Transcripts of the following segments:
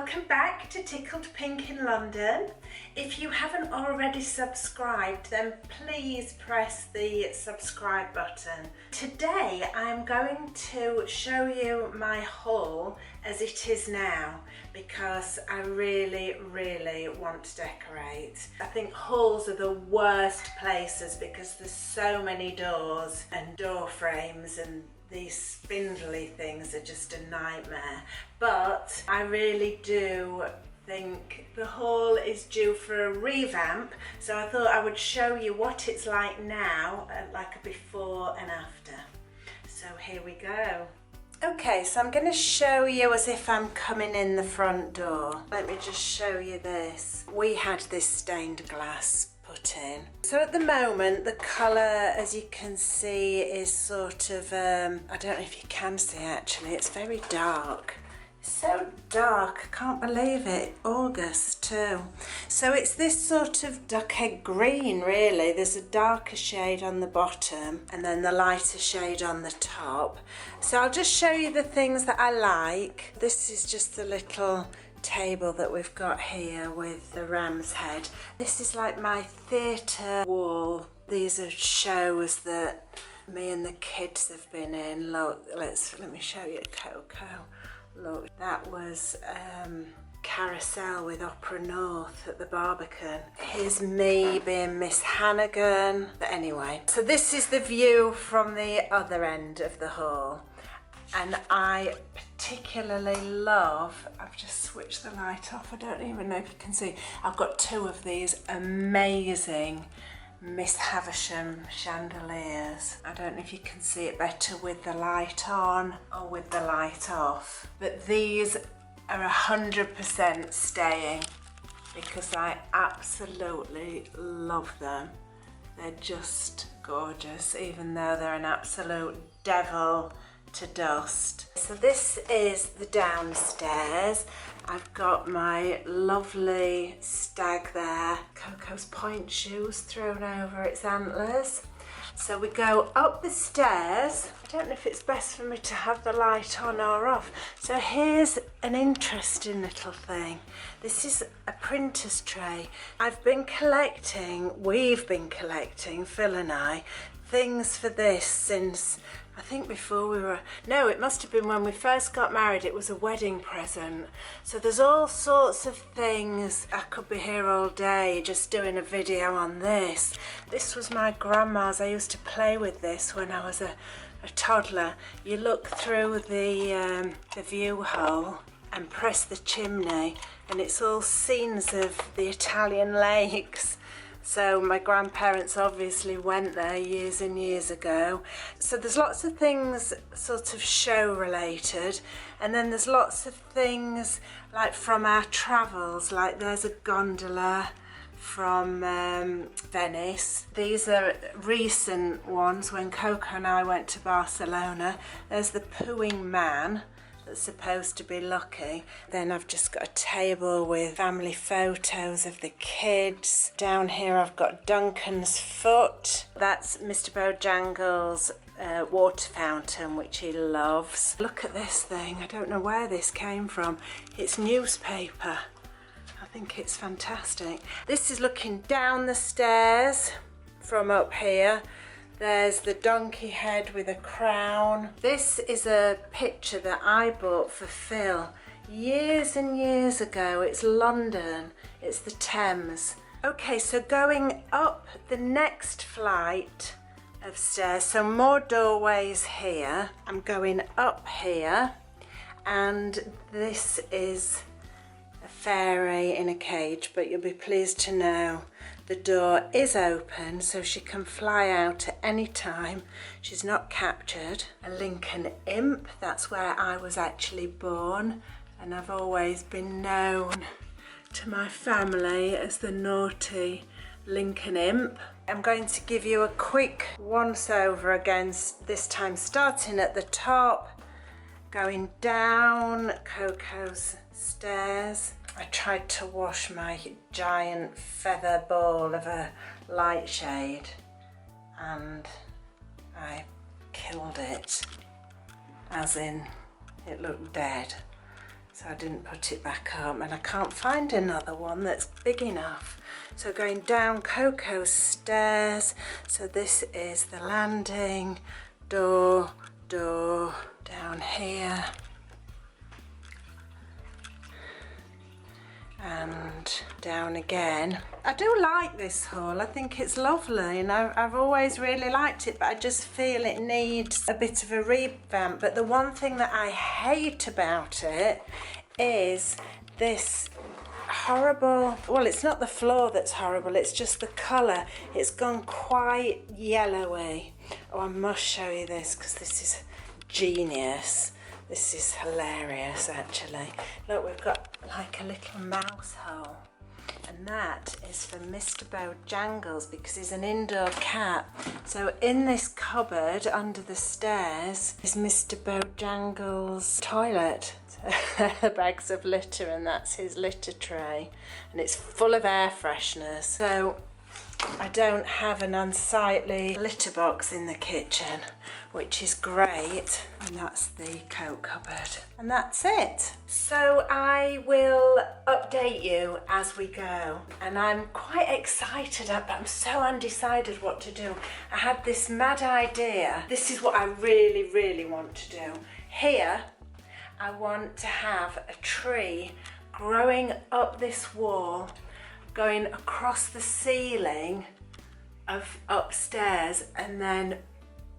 Welcome back to Tickled Pink in London. If you haven't already subscribed, then please press the subscribe button. Today I'm going to show you my haul as it is now because I really want to decorate. I think hauls are the worst places because there's so many doors and door frames, and these spindly things are just a nightmare. But I really do think the haul is due for a revamp, so I thought I would show you what it's like now, like a before and after. So here we go. Okay, so I'm going to show you as if I'm coming in the front door. Let me just show you this. We had this stained glass put in. So at the moment the colour, as you can see, is sort of, I don't know if you can see actually, it's very dark. So dark, I can't believe it. August too. So it's this sort of duck egg green really. There's a darker shade on the bottom and then the lighter shade on the top. So I'll just show you the things that I like. This is just the little table that we've got here with the ram's head. This is like my theatre wall. These are shows that me and the kids have been in. Look, let me show you Coco. Look, that was Carousel with Opera North at the Barbican. Here's me being Miss Hannigan. But anyway, so this is the view from the other end of the hall. And I particularly love, I've just switched the light off, I don't even know if you can see, I've got two of these amazing Miss Havisham chandeliers. I don't know if you can see it better with the light on or with the light off, but these are 100% staying because I absolutely love them. They're just gorgeous, even though they're an absolute devil to dust. So this is the downstairs. I've got my lovely stag there, Coco's point shoes thrown over its antlers. So we go up the stairs. I don't know if it's best for me to have the light on or off. So here's an interesting little thing. This is a printer's tray. We've been collecting, Phil and I, things for this since, I think before we were, no, it must have been when we first got married. It was a wedding present. So there's all sorts of things. I could be here all day just doing a video on this. This was my grandma's. I used to play with this when I was a toddler. You look through the view hole and press the chimney and it's all scenes of the Italian lakes. So my grandparents obviously went there years and years ago. So there's lots of things sort of show related, and then there's lots of things like from our travels, like there's a gondola from Venice. These are recent ones when Coco and I went to Barcelona. There's the pooing man that's supposed to be lucky. Then I've just got a table with family photos of the kids. Down here I've got Duncan's foot. That's Mr. Bojangles' water fountain, which he loves. Look at this thing. I don't know where this came from. It's newspaper. I think it's fantastic. This is looking down the stairs from up here. There's the donkey head with a crown. This is a picture that I bought for Phil years and years ago. It's London, it's the Thames. Okay, so going up the next flight of stairs, so more doorways here. I'm going up here, and this is a fairy in a cage, but you'll be pleased to know the door is open, so she can fly out at any time. She's not captured. A Lincoln imp, that's where I was actually born, and I've always been known to my family as the naughty Lincoln imp. I'm going to give you a quick once over again, this time starting at the top, going down Coco's stairs. I tried to wash my giant feather ball of a light shade and I killed it, as in it looked dead. so I didn't put it back up, and I can't find another one that's big enough. So going down Coco's stairs, so this is the landing, door, down here, and down again. I do like this hall, I think it's lovely, and I've always really liked it, but I just feel it needs a bit of a revamp. But the one thing that I hate about it is this horrible, well, it's not the floor that's horrible, it's just the colour. It's gone quite yellowy. Oh, I must show you this because this is genius. This is hilarious, actually. Look, we've got like a little mouse hole, and that is for Mr. Bojangles because he's an indoor cat. So in this cupboard under the stairs is Mr. Bojangles' toilet. So bags of litter, and that's his litter tray, and it's full of air fresheners. So I don't have an unsightly litter box in the kitchen, which is great. And that's the coat cupboard. And that's it. So I will update you as we go. And I'm quite excited, but I'm so undecided what to do. I had this mad idea. This is what I really, really want to do. Here, I want to have a tree growing up this wall, going across the ceiling of upstairs, and then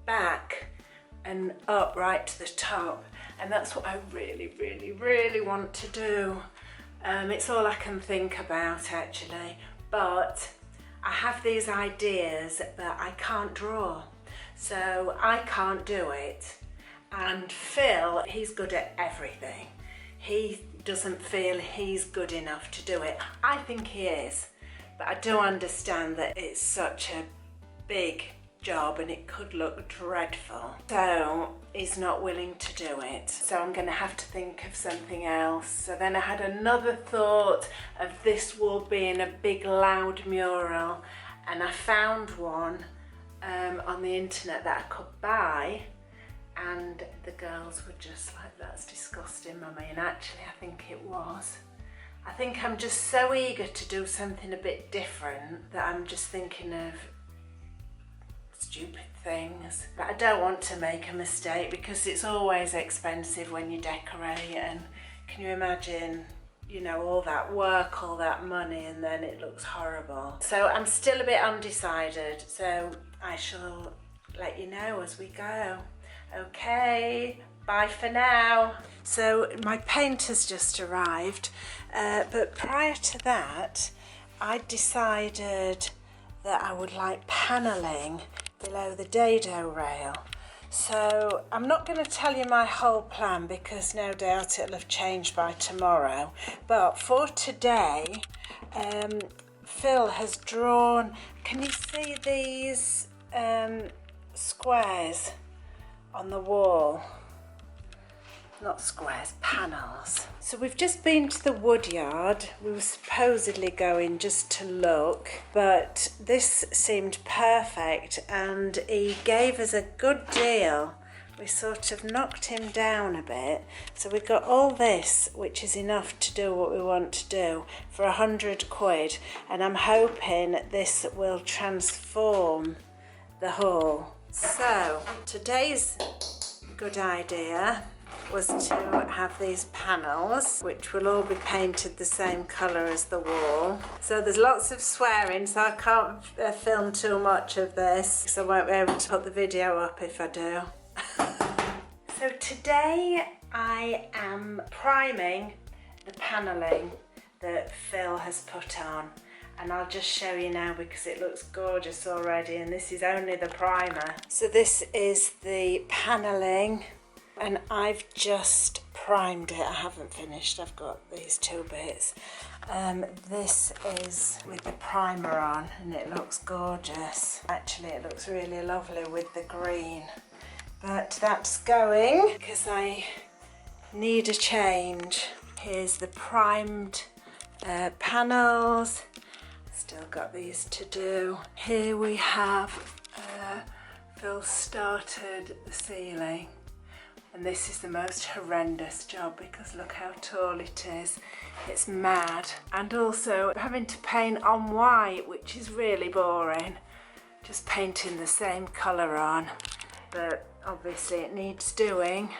back and up right to the top. And that's what I really, really, really want to do. It's all I can think about, actually, but I have these ideas, but I can't draw, so I can't do it. And Phil, he's good at everything. He doesn't feel he's good enough to do it. I think he is, but I do understand that it's such a big job and it could look dreadful. So he's not willing to do it. So I'm going to have to think of something else. So then I had another thought of this wall being a big loud mural, and I found one on the internet that I could buy. And the girls were just like, that's disgusting, Mummy. And actually, I think it was. I think I'm just so eager to do something a bit different that I'm just thinking of stupid things. But I don't want to make a mistake because it's always expensive when you decorate. And can you imagine, you know, all that work, all that money, and then it looks horrible. So I'm still a bit undecided. So I shall let you know as we go. Okay, bye for now. So my paint has just arrived, but prior to that, I decided that I would like panelling below the dado rail. So I'm not going to tell you my whole plan because no doubt it'll have changed by tomorrow. But for today, Phil has drawn, can you see these squares on the wall? Not squares, panels. So we've just been to the wood yard. We were supposedly going just to look, but this seemed perfect and he gave us a good deal. We sort of knocked him down a bit. So we got all this, which is enough to do what we want to do, for £100, and I'm hoping this will transform the hall. So today's good idea was to have these panels, which will all be painted the same colour as the wall. So there's lots of swearing, so I can't film too much of this because I won't be able to put the video up if I do. So today I am priming the panelling that Phil has put on. And I'll just show you now because it looks gorgeous already, and this is only the primer. So this is the panelling, and I've just primed it. I haven't finished, I've got these two bits. This is with the primer on, and it looks gorgeous. Actually, it looks really lovely with the green. But that's going because I need a change. Here's the primed panels. Still got these to do. Here we have Phil started the ceiling, And this is the most horrendous job because look how tall it is. It's mad. And also having to paint on white, which is really boring. Just painting the same colour on. But obviously it needs doing.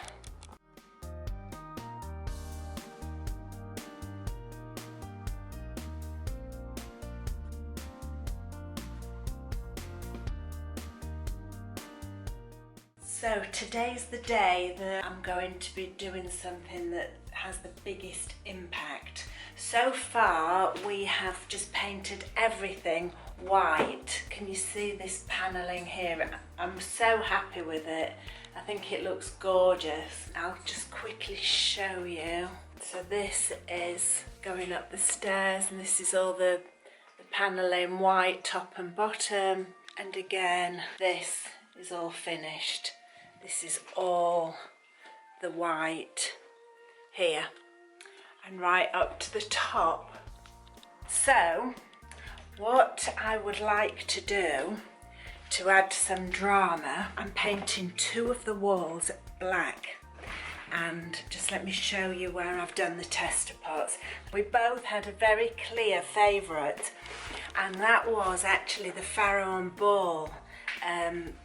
So today's the day that I'm going to be doing something that has the biggest impact. So far we have just painted everything white. Can you see this panelling here? I'm so happy with it. I think it looks gorgeous. I'll just quickly show you. So this is going up the stairs and this is all the panelling white top and bottom. And again, this is all finished. This is all the white here and right up to the top. So what I would like to do to add some drama, I'm painting two of the walls black. And just let me show you where I've done the tester pots. We both had a very clear favourite, and that was actually the Farrow and Ball.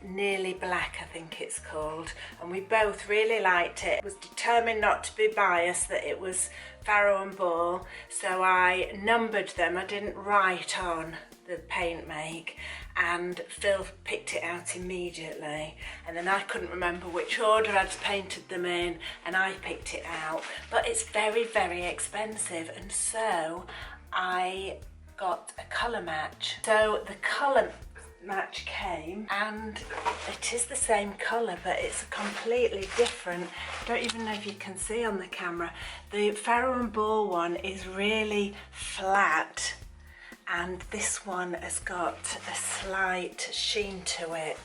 Nearly Black, I think it's called, and we both really liked it. I was determined not to be biased that it was Farrow and Ball, so I numbered them. I didn't write on the paint make, and Phil picked it out immediately, and then I couldn't remember which order I'd painted them in, and I picked it out. But it's very, very expensive, and so I got a colour match. So the colour match came and it is the same colour, but it's completely different. I don't even know if you can see on the camera. The Farrow and Ball one is really flat and this one has got a slight sheen to it,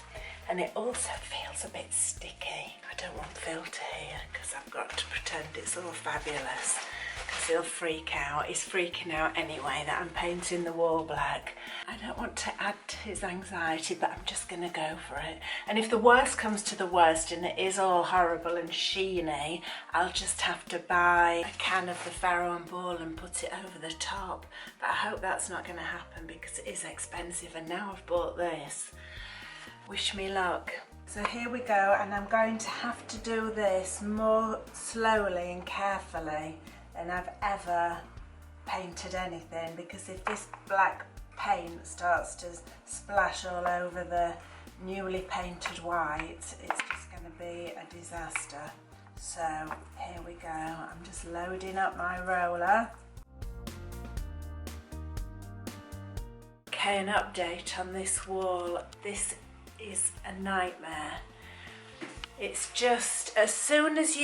and it also feels a bit sticky. I don't want Phil to hear because I've got to pretend it's all fabulous because he'll freak out. He's freaking out anyway that I'm painting the wall black. I don't want to add to his anxiety, but I'm just going to go for it. And if the worst comes to the worst and it is all horrible and sheeny, I'll just have to buy a can of the Farrow and Ball and put it over the top. But I hope that's not going to happen because it is expensive, and now I've bought this. Wish me luck. So here we go, and I'm going to have to do this more slowly and carefully than I've ever painted anything, because if this black paint starts to splash all over the newly painted white, it's just going to be a disaster. So here we go, I'm just loading up my roller. Okay, an update on this wall. This is a nightmare. It's just as soon as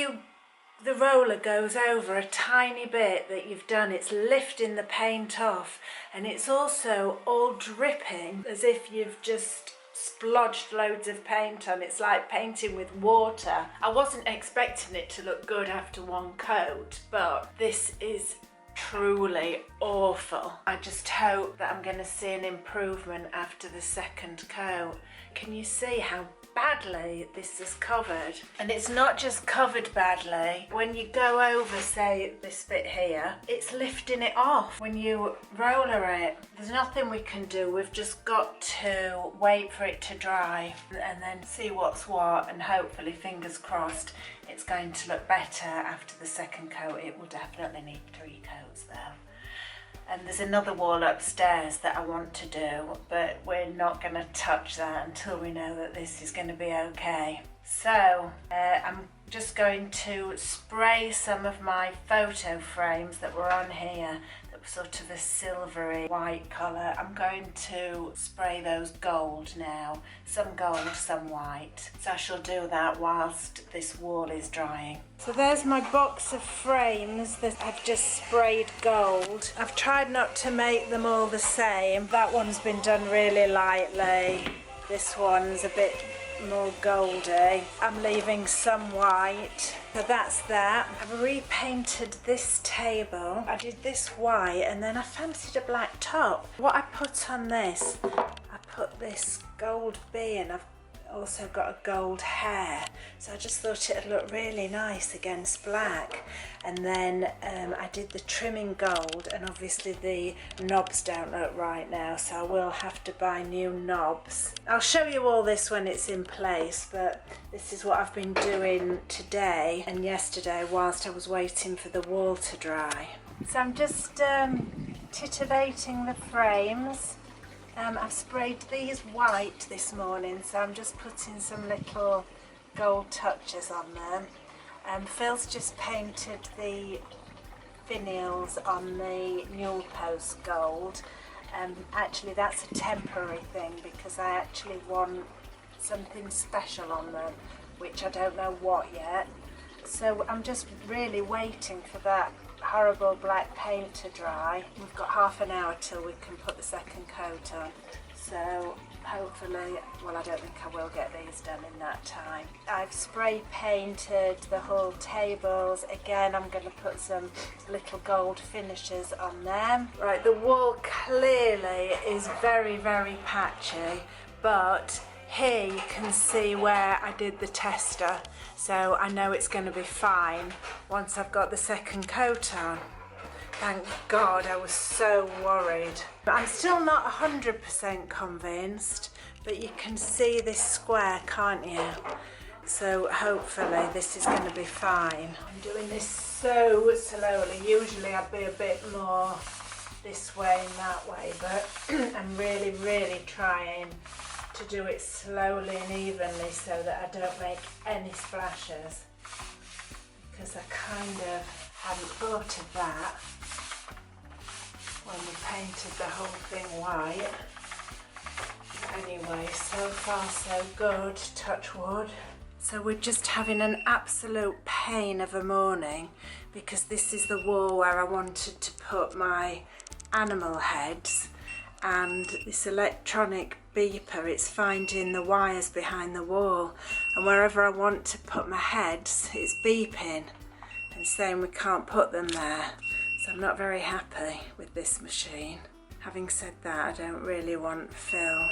the roller goes over a tiny bit that you've done, it's lifting the paint off, and it's also all dripping as if you've just splodged loads of paint on. It's like painting with water. I wasn't expecting it to look good after one coat, but this is truly awful. I just hope that I'm going to see an improvement after the second coat. Can you see how badly this is covered? And it's not just covered badly. When you go over, say, this bit here, it's lifting it off when you roller it. There's nothing we can do. We've just got to wait for it to dry and then see what's what, and hopefully, fingers crossed, it's going to look better after the second coat. It will definitely need 3 coats though. And there's another wall upstairs that I want to do, but we're not going to touch that until we know that this is going to be okay. So I'm just going to spray some of my photo frames that were on here that were sort of a silvery white colour. I'm going to spray those gold now, some gold, some white. So I shall do that whilst this wall is drying. So there's my box of frames that I've just sprayed gold. I've tried not to make them all the same. That one's been done really lightly. This one's a bit more goldy. I'm leaving some white. So that's that. I've repainted this table. I did this white and then I fancied a black top. What I put on this, I put this gold bee, and also got a gold hair, so I just thought it'd look really nice against black. And then I did the trimming gold, and obviously the knobs don't look right now, so I will have to buy new knobs. I'll show you all this when it's in place, but this is what I've been doing today and yesterday whilst I was waiting for the wall to dry. So I'm just titivating the frames. I've sprayed these white this morning, so I'm just putting some little gold touches on them. Phil's just painted the finials on the newel post gold. Actually that's a temporary thing because I actually want something special on them, which I don't know what yet. So I'm just really waiting for that horrible black paint to dry. We've got half an hour till we can put the second coat on, so hopefully, well, I don't think I will get these done in that time. I've spray painted the whole tables. Again, I'm going to put some little gold finishes on them. Right, the wall clearly is very, very patchy, but here you can see where I did the tester, so I know it's going to be fine once I've got the second coat on. Thank God, I was so worried. I'm still not 100% convinced, but you can see this square, can't you? So hopefully this is going to be fine. I'm doing this so slowly. Usually I'd be a bit more this way and that way, but I'm really, really trying to do it slowly and evenly so that I don't make any splashes, because I kind of hadn't thought of that when we painted the whole thing white. Anyway, so far so good, touch wood. So we're just having an absolute pain of a morning because this is the wall where I wanted to put my animal heads, and this electronic beeper, it's finding the wires behind the wall, and wherever I want to put my heads it's beeping and saying we can't put them there. So I'm not very happy with this machine. Having said that, I don't really want Phil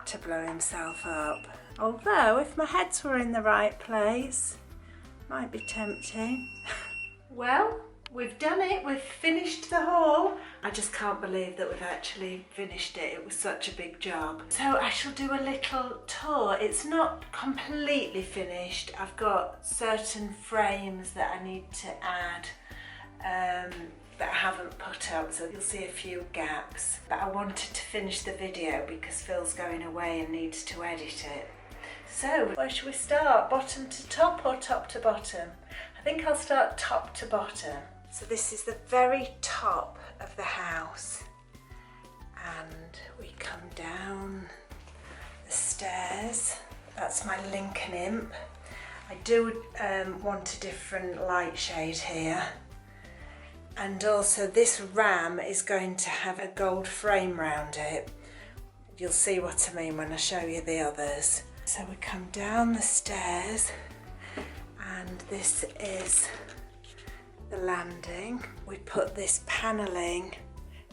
to blow himself up, although if my heads were in the right place, might be tempting. Well, we've done it, we've finished the haul. I just can't believe that we've actually finished it. It was such a big job. So I shall do a little tour. It's not completely finished. I've got certain frames that I need to add that I haven't put up, so you'll see a few gaps. But I wanted to finish the video because Phil's going away and needs to edit it. So where should we start? Bottom to top or top to bottom? I think I'll start top to bottom. So this is the very top of the house, and we come down the stairs. That's my Lincoln Imp. I do want a different light shade here, and also this ram is going to have a gold frame round it. You'll see what I mean when I show you the others. So we come down the stairs, and this is the landing. We put this panelling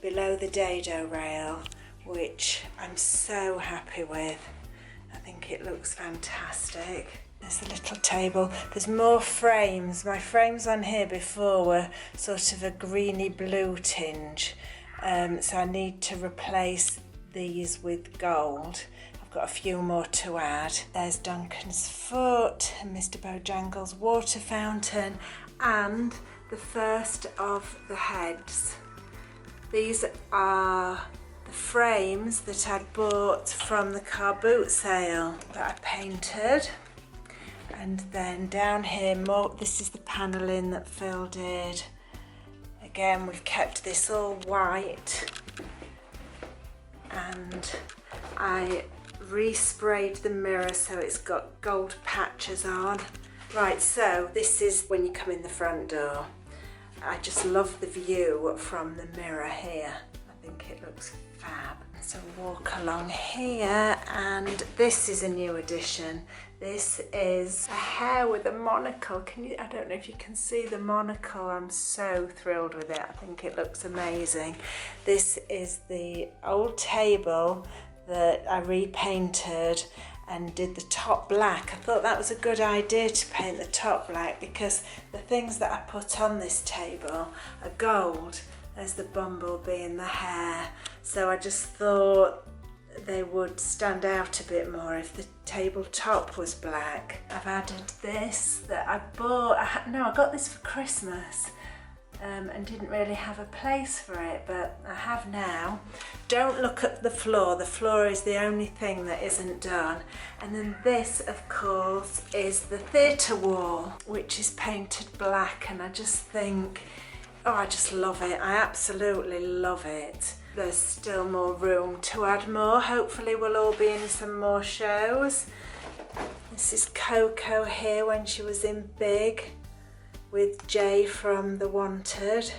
below the dado rail, which I'm so happy with. I think it looks fantastic. There's a little table. There's more frames. My frames on here before were sort of a greeny blue tinge, so I need to replace these with gold. I've got a few more to add. There's Duncan's foot and Mr. Bojangles' water fountain, and the first of the heads. These are the frames that I'd bought from the car boot sale that I painted. And then down here, more, this is the panelling that Phil did. Again, we've kept this all white, and I resprayed the mirror so it's got gold patches on. Right, so this is when you come in the front door. I just love the view from the mirror here. I think it looks fab. So walk along here, and this is a new addition. This is a hare with a monocle. I don't know if you can see the monocle. I'm so thrilled with it. I think it looks amazing. This is the old table that I repainted, and did the top black. I thought that was a good idea to paint the top black because the things that I put on this table are gold. There's the bumblebee and the hare. So I just thought they would stand out a bit more if the tabletop was black. I've added this that I bought, I got this for Christmas and didn't really have a place for it, but I have now. Don't look at the floor is the only thing that isn't done. And then this, of course, is the theatre wall, which is painted black, and I just think, oh, I just love it. I absolutely love it. There's still more room to add more. Hopefully we'll all be in some more shows. This is Coco here when she was in Big with Jay from The Wanted.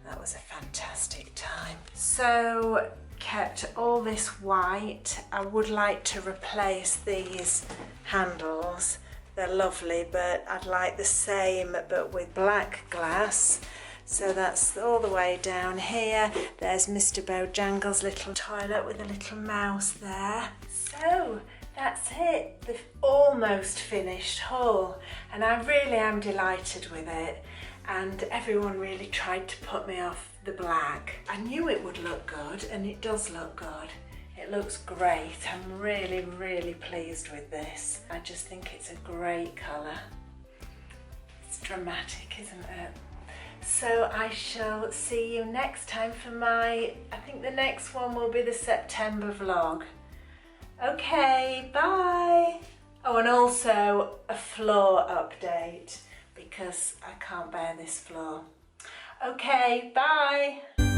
That was a fantastic time. So kept all this white. I would like to replace these handles. They're lovely, but I'd like the same but with black glass. So that's all the way down here. There's Mr. Bojangles' little toilet with a little mouse there. So that's it, the almost finished haul, and I really am delighted with it, and everyone really tried to put me off the black. I knew it would look good, and it does look good. It looks great. I'm really, really pleased with this. I just think it's a great colour. It's dramatic, isn't it? So I shall see you next time for I think the next one will be the September vlog. Okay, bye. Oh, and also a floor update because I can't bear this floor. Okay, bye.